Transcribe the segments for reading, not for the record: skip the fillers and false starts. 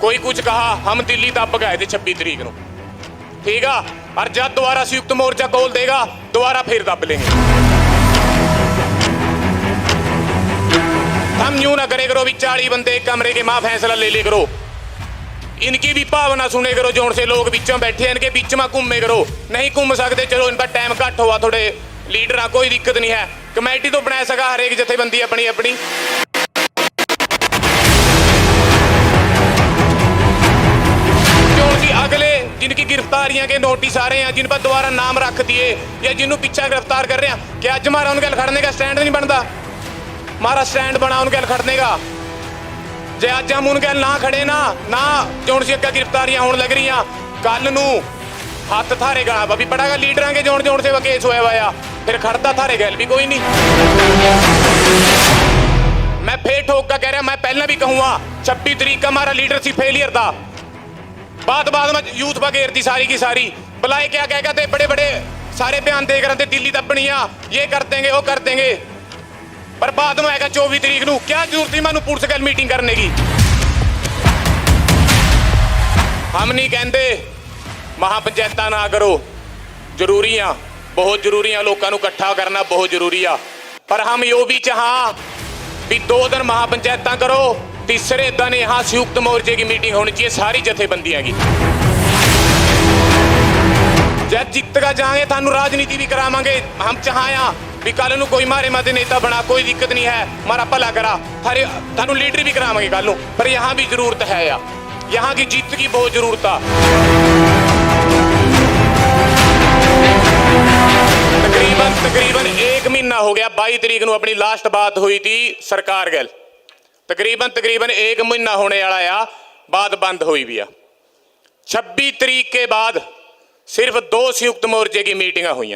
कोई कुछ कहा, हम दिल्ली दब गए थे 26 तरीक को, ठीक है। और जब दोबारा संयुक्त मोर्चा कॉल देगा दोबारा फिर दब लेंगे। हम यूं ना करे करो भी 40 बंदे कमरे के मां फैसला ले ले करो, इनकी भी भावना सुने करो। जोन से लोग बिचों बैठे इनके बीच में घूमे करो, नहीं घूम सकते चलो इन पर टाइम घट हुआ, थोड़े लीडर कोई दिक्कत नहीं है, कमेटी तो बना सका हरेक जथेबंदी अपनी अपनी। अगले जिनकी गिरफ्तारियां के नोटिस आ रहे हैं, जिन पर दोबारा नाम रख दिए या जिन्होंने पीछा गिरफ्तार कर रहे हैं, क्या अज हमारा उनके खड़ने का स्टैंड नहीं बनता? हमारा स्टैंड बना उनके खड़ने का। जे अज हम उनके ना खड़े ना जोन सी अगर गिरफ्तारियां होने लग रही, कल नू हाथ थारे गला भी पड़ेगा लीडर के जोन से केस होया हुआ, फिर खड़ता थारे गैल भी कोई नहीं। मैं फिर ठोक का कह रहा, मैं पहले भी कहूंगा 26 तरीक का हमारा लीडरशिप फेलियर था। बाद में यूथ बगैर थी सारी की सारी, बुलाए क्या कह थे, बड़े बड़े सारे बयान दे कर दिल्ली दबनिया ये कर देंगे वो कर देंगे, पर बाद में आएगा 24 तरीक को क्या जरूरत थी मैं पुलिस गल मीटिंग करने की। हम नहीं कहते महापंचायत ना करो, जरूरी आ, बहुत जरूरी आ, लोगों को इकट्ठा करना बहुत जरूरी आ, पर हम यो भी चाह भी 2 दिन महापंचायत करो, तीसरे दिन यहाँ संयुक्त मोर्चे की मीटिंग होनी चाहिए सारी जथेबंदियां की। जब जीत का जाएंगे थानू राजनीति भी करावांगे, हम चाहया भी कल नू कोई मारे मत नेता बना, कोई दिक्कत नहीं है, हमारा भला करा, थानू लीडर भी करावांगे कल नू, पर यहाँ भी जरूरत है या यहाँ की जीत की बहुत जरूरत है। तकरीबन 1 महीना हो गया, 22 तरीक को अपनी लास्ट बात हुई थी सरकार गैल, तकरीबन 1 महीना होने वाला आ, बात बंद हुई भी आ। 26 तरीक के बाद सिर्फ 2 संयुक्त मोर्चे की मीटिंग हुई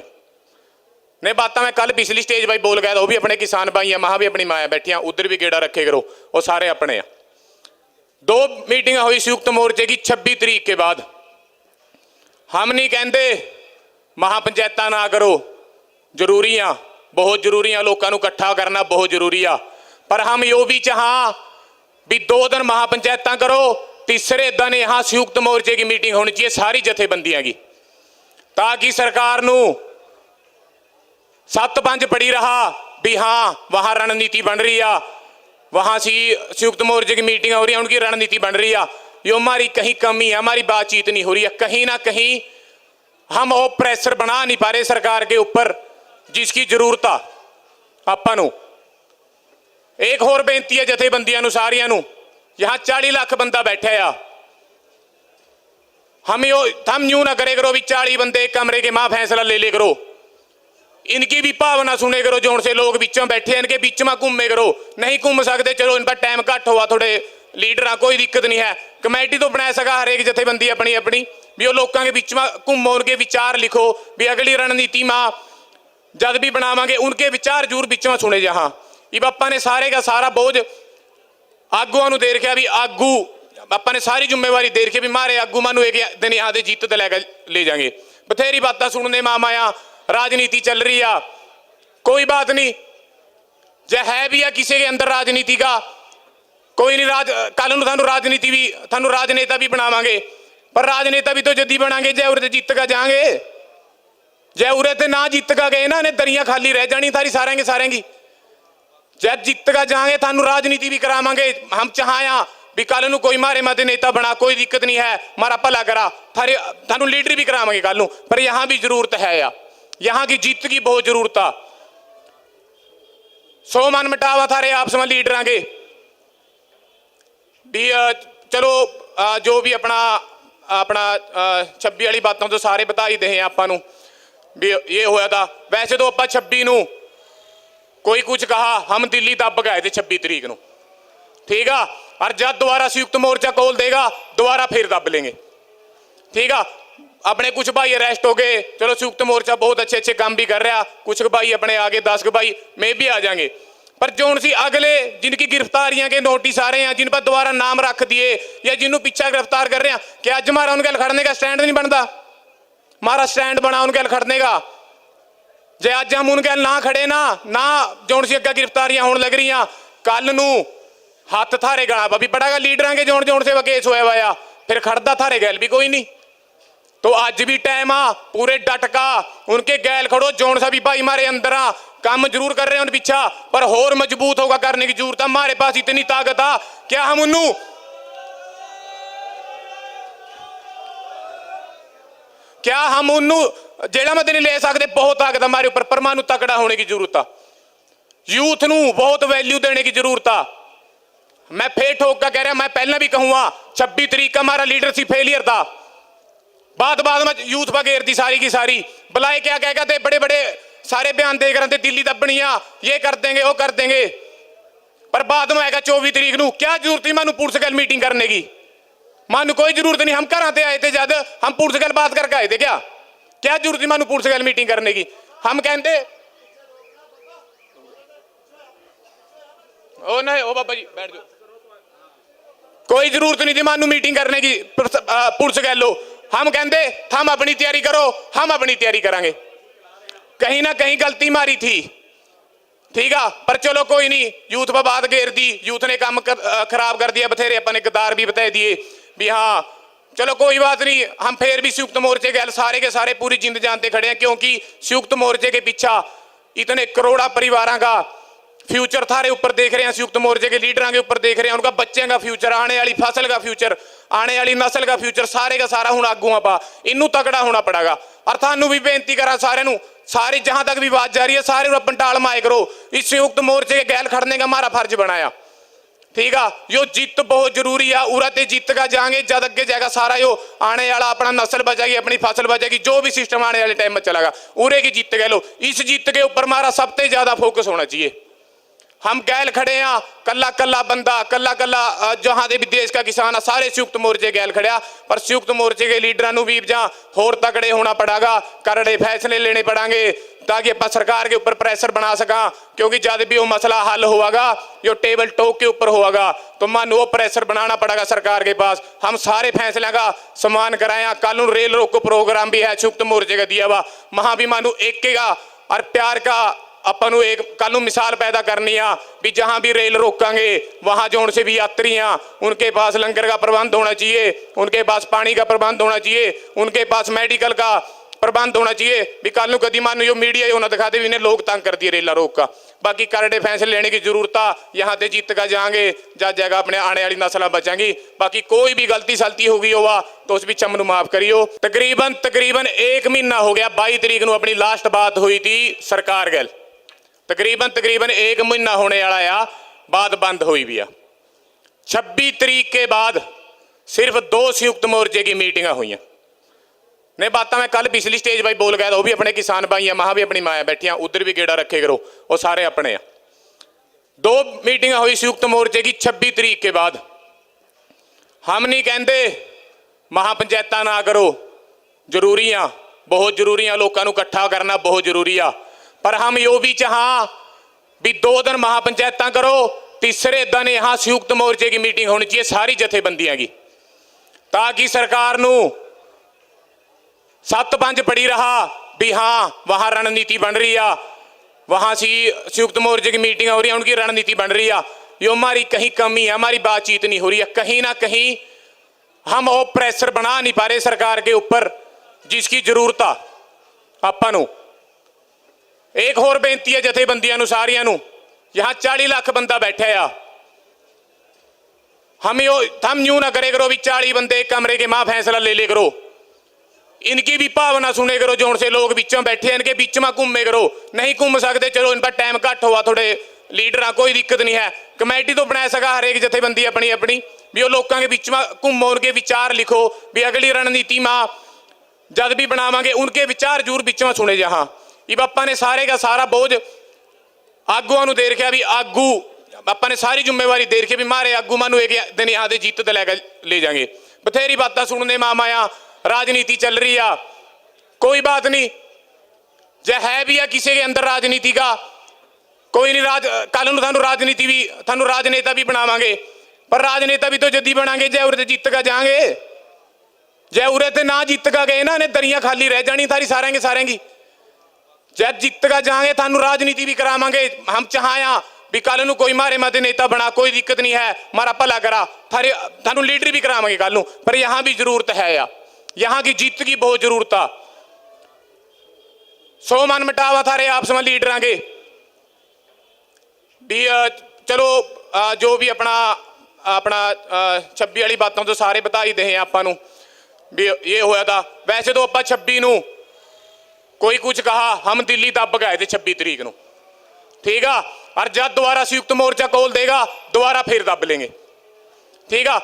ने। बात मैं कल पिछली स्टेज भाई बोल गया था, वो भी अपने किसान भाई है, महा भी अपनी माया बैठिया, उधर भी गेड़ा रखे करो, वो सारे अपने 2 मीटिंग हुई संयुक्त मोर्चे की 26 तरीक के बाद। हम नहीं कहते महापंचायत ना करो, जरूरी आ, बहुत जरूरी आ, लोगों को इकट्ठा करना बहुत जरूरी आ, पर हम यो भी चाह भी 2 दिन महापंचायत करो, तीसरे दिन यहाँ संयुक्त मोर्चे की मीटिंग होनी चाहिए सारी जथेबंदियां की, ताकि सरकार नू 7-5 पड़ी रहा भी हाँ वहां रणनीति बन रही है, वहां सी संयुक्त मोर्चे की मीटिंग हो रही है, उनकी रणनीति बन रही है। यो हमारी कहीं कमी है, हमारी बातचीत नहीं हो रही है, कहीं ना कहीं हम वो प्रेशर बना नहीं पा रहे सरकार के ऊपर जिसकी जरूरत आ आपां। एक होर बेनती है जथेबंदियां सारियां नू, यहां 40 लाख बंदा बैठा आ, हम यूं ना करे करो भी 40 बंदे कमरे के मां फैसला ले ले करो, इनकी भी भावना सुने करो। जोन से लोग बिचों बैठे इनके बीच में घूमे करो, नहीं घूम सकते चलो इन पर टाइम घट हुआ, थोड़े लीडर कोई दिक्कत नहीं है, कमेटी तो बना सका हरेक जथेबंदी अपनी अपनी, भी वो लोगों के बीच में घूमो, उनके विचार लिखो, भी अगली रणनीति में जब भी बनावांगे उनके विचार जरूर बीच में सुने। जहां ये बापा ने सारे का सारा बोझ आगुआ दे रखा, भी आगू बापा ने सारी जिम्मेवारी दे रखी, भी मारे आगू मानू एक दिन यहाँ से जीत लैकर ले जाएंगे। बथेरी बातें सुनने माया, राजनीति चल रही है, कोई बात नहीं, जे है भी है किसी के अंदर राजनीति का कोई नहीं, कल थानू राजनीति भी थानू राजनेता भी बनावांगे, पर राजनेता भी तो जदी बनाएंगे जे उरे जीत का जाएंगे, जे उरे ते ना जीत का गए ना, दरिया खाली रह जानी थारी सारेंगे की। जब जीत का जाएंगे थानू राजनीति भी करावांगे, हम चाहया भी कल नू कोई मारे मत नेता बना, कोई दिक्कत नहीं है, हमारा भला करा, थानू लीडर भी करावांगे कल नू, पर यहाँ भी जरूरत है या यहाँ की जीत की बहुत जरूरत आ। 100 मन मिटावा थारे आपस में लीडर के भी, चलो जो भी अपना 26 वाली बातों तो सारे बता ही दे आपां नू भी ये होया था। वैसे तो आप 26 नू कोई कुछ कहा, हम दिल्ली दब गए थे 26 तरीक को, ठीक है। और जब दोबारा संयुक्त मोर्चा कॉल देगा दोबारा फिर दब लेंगे, ठीक है। अपने कुछ भाई अरेस्ट हो गए, चलो संयुक्त मोर्चा बहुत अच्छे काम भी कर रहा, कुछ भाई अपने आगे 10 भाई में भी आ जाएंगे, पर जोन सी अगले जिनकी गिरफ्तारियां के नोटिस आ रहे हैं, जिन पर दोबारा नाम रख दिए या जिन्होंने पीछा गिरफ्तार कर रहे हैं, क्या अज हमारा उनके खड़ने का स्टैंड नहीं बनता? हमारा स्टैंड बना उनके खड़ने का। जे अज हम उनके ना खड़े ना जोन सी अगर गिरफ्तारियां होने लग रही, कल नू हथ थारे गला पा भी पड़ागा लीडर के जोन जोन से केस होया वाया फिर खड़दा थारे गैल भी कोई नहीं। तो अज भी टाइम आ पूरे डटका उनके गैल खड़ो जोन सा भी भाई मारे अंदर आ काम जरूर कर रहे हैं उन पीछा पर होर मजबूत होगा करने की जरूरत है। हमारे पास इतनी ताकत आ क्या हम उन्नू जेड़ा मत नहीं ले सकते। बहुत ताकत हमारे ऊपर पर मानू तकड़ा होने की जरूरत है। यूथ नू बहुत वैल्यू देने की जरूरत है। मैं फिर ठोक का कह रहा मैं पहले भी कहूंगा 26 तरीक का हमारा लीडरशिप फेलियर था। बाद में यूथ पर घेर दी सारी की सारी बुलाए क्या कह थे बड़े बड़े सारे बयान दे कर दिल्ली दबनिया ये कर देंगे वो कर देंगे पर बाद में आएगा 24 तरीक नू क्या जरूरत थी मानू पुलिस गल मीटिंग करने की। मानू कोई जरूरत नहीं हम घर ते आए थे जब हम पुलिस गल बात करके आए थे क्या जरूरत थी मानू पुलिस गल मीटिंग करने की। हम कहते ओ नहीं ओ बाबा जी बैठ जाओ कोई जरूरत नहीं थी मानू मीटिंग करने की पुलिस गल लो। हम कहते हम अपनी तैयारी करो हम अपनी तैयारी करांगे। कहीं ना कहीं गलती मारी थी ठीक है पर चलो कोई नहीं यूथ पर बात घेर दी यूथ ने काम खराब कर दिया बथेरे अपने गद्दार भी बता दिए भी हाँ चलो कोई बात नहीं। हम फिर भी संयुक्त मोर्चे के सारे के सारे पूरी जिंद जानते खड़े हैं क्योंकि संयुक्त मोर्चे के पीछा इतने करोड़ा परिवारों का फ्यूचर थारे ऊपर देख रहे हैं। संयुक्त मोर्चे के लीडरों के ऊपर देख रहे हैं उनका बच्चों का फ्यूचर आने वाली फसल का फ्यूचर आने वाली नस्ल का फ्यूचर सारे का सारा हूँ आगू पा इनू तगड़ा होना पड़ेगा। और थानू भी बेनती करा सारे सारी जहां तक भी बात जा रही है सारे अपन टाल माए करो। इस संयुक्त मोर्चे के गैल खड़ने का हमारा फर्ज बनाया ठीक है। यो जीत बहुत जरूरी है उरा ते जीत का जाएंगे जद अगे जाएगा सारा यो आने वाला अपना नस्ल बचेगी अपनी फसल बचेगी जो भी सिस्टम आने वाले टाइम में चलेगा उरे की जीत कह लो। इस जीत के ऊपर हमारा सबसे ज्यादा फोकस होना चाहिए। हम गैल खड़े हैं कल्ला कल्ला बंदा कल्ला कल्ला जहां दे भी देश का किसान है सारे संयुक्त मोर्चे गैल खड़िया पर संयुक्त मोर्चे के लीडरों भी जहां होर तगड़े होना पड़ेगा करड़े फैसले लेने पड़ेंगे ताकि आप सरकार के ऊपर प्रेशर बना सका क्योंकि जब भी वो मसला हल होगा जो टेबल टॉक के ऊपर होगा तो मन वो प्रेशर बनाना पड़ेगा सरकार के पास। हम सारे फैसले का सम्मान कराया कल रेल रोको प्रोग्राम भी है संयुक्त मोर्चे का दिया हुआ वहां भी मानू एक का और प्यार का अपन एक कल मिसाल पैदा करनी है भी जहां भी रेल रोकांगे वहां जो से भी यात्री हैं उनके पास लंगर का प्रबंध होना चाहिए उनके पास पानी का प्रबंध होना चाहिए उनके पास मेडिकल का प्रबंध होना चाहिए भी कल नू कदी मान जो मीडिया होना दिखाते भी इन्हें लोग तंग कर दिए रेला रोक का। बाकी करड़े फैसले लेने की जरूरत है यहाँ से जीत का जाएंगे जब जगह अपने आने वाली नस्ल बचेंगी। बाकी कोई भी गलती सलती होगी होगा तो उस पिछा मैनू माफ करियो। तकरीबन 1 महीना हो गया 22 तरीक नू अपनी लास्ट बात हुई थी सरकार गैल तकरीबन 1 महीना होने वाला आ बात बंद हुई भी आ। 26 तरीक के बाद सिर्फ 2 संयुक्त मोर्चे की मीटिंग हुई ने बात मैं कल पिछली स्टेज भाई बोल गया था वो भी अपने किसान भाई है महा भी अपनी माया बैठिया उधर भी गेड़ा रखे करो वो सारे अपने आ। 2 मीटिंग हुई संयुक्त मोर्चे की 26 तरीक के बाद। हम नहीं कहते महापंचायत ना करो जरूरी आ बहुत जरूरी आ लोगों को इकट्ठा करना बहुत जरूरी आ पर हम यो भी चाह भी 2 दिन महापंचायत करो तीसरे दिन यहाँ संयुक्त मोर्चे की मीटिंग होनी चाहिए सारी जथेबंदियां की ताकि सरकार नू 7-5 पड़ी रहा भी हाँ वहां रणनीति बन रही है वहां सी संयुक्त मोर्चे की मीटिंग हो रही है उनकी रणनीति बन रही है। यो हमारी कहीं कमी है हमारी बातचीत नहीं हो रही है कहीं ना कहीं हम वो प्रेशर बना नहीं पा रहे सरकार के ऊपर जिसकी जरूरत है आपां नू। एक होर बेनती है जथेबंदियां नू सारियां नू यहाँ 40 लाख बंदा बैठा आ हम यूं ना करे करो भी 40 बंदे कमरे के मां फैसला ले करो इनकी भी भावना सुने करो जोन से लोग बिचों बैठे इनके बीच में घूमे करो नहीं घूम सकते चलो इन पर टाइम घट हुआ थोड़े लीडर कोई दिक्कत नहीं है कमेटी तो बना सका हर एक जथेबंदी अपनी अपनी भी वो लोगों के बीच में घूमो उनके विचार लिखो भी अगली रणनीति में जब भी बनावांगे उनके विचार जरूर बिचों सुने जहां ये बापा ने सारे का सारा बोझ आगुआ दे रखा भी आगू आपा ने सारी जिम्मेवारी दे रखी भी मारे आगू मानू एक दिन यहाँ से जीत लैकर ले जाएंगे। बथेरी बातें सुनने माया राजनीति चल रही है कोई बात नहीं जे है भी है किसी के अंदर राजनीति का कोई नहीं कल थानू राजनीति भी थानू राजनेता भी बनावांगे पर राजनेता भी तो जदी बनांगे जय उरे जीत का जाएंगे जय उरे ते ना जीत का गए ना ने दरिया खाली रह जानी थारी सारेंगे जब जीत का जाएंगे थानू राजनीति भी करावांगे। हम चाहया भी कल नूं कोई मारे मत नेता बना, कोई दिक्कत नहीं है, मारा भला करा, थानू लीडर भी करावांगे कल नूं, पर यहाँ भी जरूरत है या यहाँ की जीत की बहुत जरूरत आ। 100 मन मिटावा थारे आपस में लीडर के भी चलो जो भी अपना अपना 26 वाली बातों तो सारे बधाई दे आपां नूं भी ये होया था। वैसे तो आपां 26 नूं कोई कुछ कहा, हम दिल्ली दब गए थे 26 तरीक नूं, ठीक है। और जब दोबारा संयुक्त मोर्चा कॉल देगा दोबारा फिर दब लेंगे, ठीक है।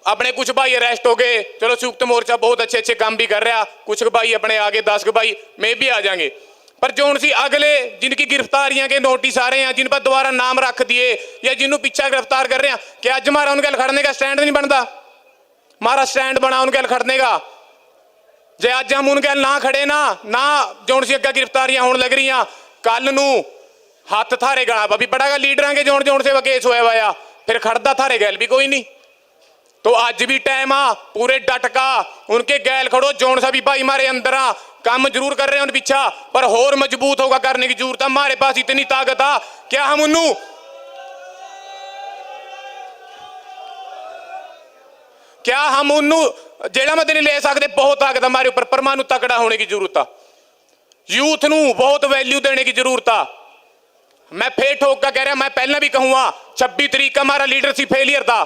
अपने कुछ भाई अरेस्ट हो गए, चलो संयुक्त मोर्चा बहुत अच्छे अच्छे काम भी कर रहा, कुछ भाई अपने आगे 10 भाई में भी आ जाएंगे, पर जो सी अगले जिनकी गिरफ्तारियां के नोटिस आ रहे हैं, जिन पर दोबारा नाम रख दिए या जिन्हों पीछा गिरफ्तार कर रहे हैं, क्या अज मारा उनके खड़ने का स्टैंड नहीं बनता? मारा स्टैंड बना उनके खड़ने का। जे अज हम उनके ना खड़े ना जो सी अगर गिरफ्तारियां होने लग रही, कल नू हाथ थारे गला भी पड़ेगा लीडर के जोन से केस होया हुआ, फिर खड़दा थारे गैल भी कोई नहीं। तो अज भी टाइम आ, पूरे डट का उनके गैल खड़ो, जोन सा भी भाई मारे अंदर आ, काम जरूर कर रहे हैं उन पीछा, पर होर मजबूत होगा करने की जरूरत है। हमारे पास इतनी ताकत आ, क्या हम उन्नू जेड़ा मत नहीं ले सकते? बहुत ताकत हमारे ऊपर, पर मानू तकड़ा होने की जरूरत है। यूथ नू बहुत वैल्यू देने की जरूरत है। मैं फिर ठोक कर कह रहा, मैं पहले भी कहूंगा 26 तरीक का हमारा लीडरशिप फेलियर था,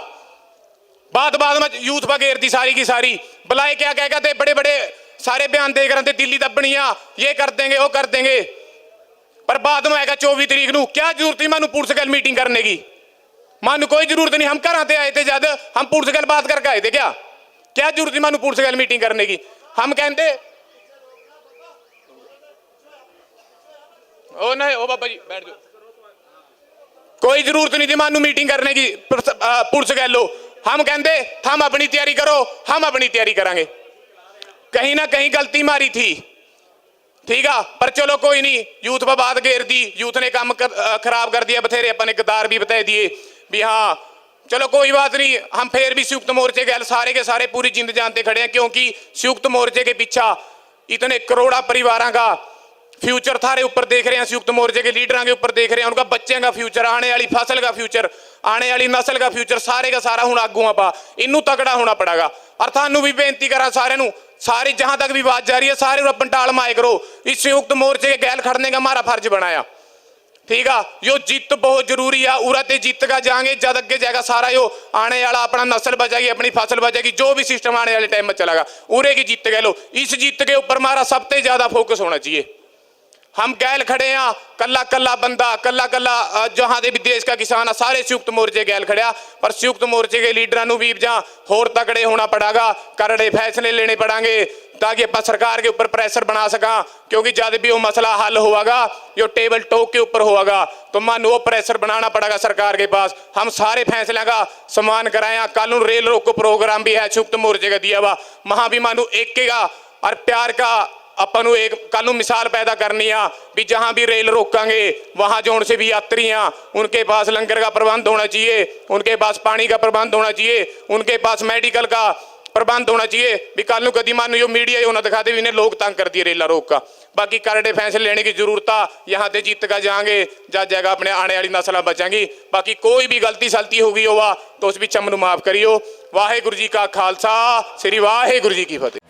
बाद में यूथ पर घेर दी सारी की सारी, बुलाए क्या कहेगा थे, बड़े बड़े सारे बयान दे कर दिल्ली दबनिया ये कर देंगे वो कर देंगे, पर बाद में आएगा 24 तरीक नू क्या जरूरत थी मानू पुलिस गैल मीटिंग करने की? मानू कोई जरूरत नहीं, हम घर आते आए थे, जब हम पुलिस गैल बात करके आए थे, क्या जरूरत थी मानू पुलिस गैल मीटिंग करने की? हम कहते ओ नहीं ओ बाबा जी बैठ जाओ, कोई जरूरत नहीं थी मानू मीटिंग करने की पुलिस गैल लो। हम कहते हम अपनी तैयारी करो, हम अपनी तैयारी करांगे, कहीं ना कहीं गलती मारी थी, ठीक है, पर चलो कोई नहीं, यूथ पर बात घेर दी, यूथ ने काम खराब कर दिया, बथेरे अपने गद्दार भी बता दिए भी हाँ चलो कोई बात नहीं। हम फिर भी संयुक्त मोर्चे के सारे के सारे पूरी जिंद जानते खड़े हैं, क्योंकि संयुक्त मोर्चे के पीछा इतने करोड़ा परिवारों का फ्यूचर थारे ऊपर देख रहे हैं, संयुक्त मोर्चे के लीडरों के ऊपर देख रहे हैं, उनका बच्चों का फ्यूचर, आने वाली फसल का फ्यूचर, आने वाली नस्ल का फ्यूचर, सारे का सारा हूँ आगू आप इनू तगड़ा होना पड़ेगा। और थानू भी बेनती करा सारे सारी जहां तक भी बात जा रही है सारे अपन टाल माए करो, इस संयुक्त मोर्चे के गैल खड़ने का हमारा फर्ज बनाया, ठीक है। यो जीत बहुत जरूरी है, उराते जीत का जाएंगे, जद अगे जाएगा सारा यो आने वाला अपना नस्ल बचेगी, अपनी फसल बचेगी, जो भी सिस्टम आने वाले टाइम में चलेगा उरे की जीत कह लो। इस जीत के ऊपर हमारा सबसे ज्यादा फोकस होना चाहिए। हम गैल खड़े हैं, कला कला बंदा कला कला जहां दे भी देश का किसान है, सारे संयुक्त मोर्चे गैल खड़िया, पर संयुक्त मोर्चे के लीडरों भी जहां होर तगड़े होना पड़ेगा, करड़े फैसले लेने पड़ेंगे, ताकि आप सरकार के ऊपर प्रेशर बना सका, क्योंकि जब भी वो मसला हल होगा जो टेबल टॉक के ऊपर होगा तो मानो वो प्रेशर बनाना पड़ेगा सरकार के पास। हम सारे फैसले का सम्मान कराया, कानून रेल रोको प्रोग्राम भी है संयुक्त मोर्चे का दिया हुआ, वहां भी मानो एक का और प्यार का अपन एक कल मिसाल पैदा करनी आ भी जहां भी रेल रोकांगे वहां जो से भी यात्री हैं उनके पास लंगर का प्रबंध होना चाहिए, उनके पास पानी का प्रबंध होना चाहिए, उनके पास मेडिकल का प्रबंध होना चाहिए भी कल कदी मान जो मीडिया होना दिखा दे भी इन्हें लोग तंग कर दिए रेला रोक का। बाकी करड़े फैसले लेने की जरूरत है, यहाँ से जीत का जाएंगे जब जगह अपने आने वाली नस्ल बचेंगी। बाकी कोई भी गलती सलती होगी होगा तो उस पिछे मैनू माफ करियो। वाहेगुरु जी का खालसा, श्री वाहेगुरु जी की फतेह।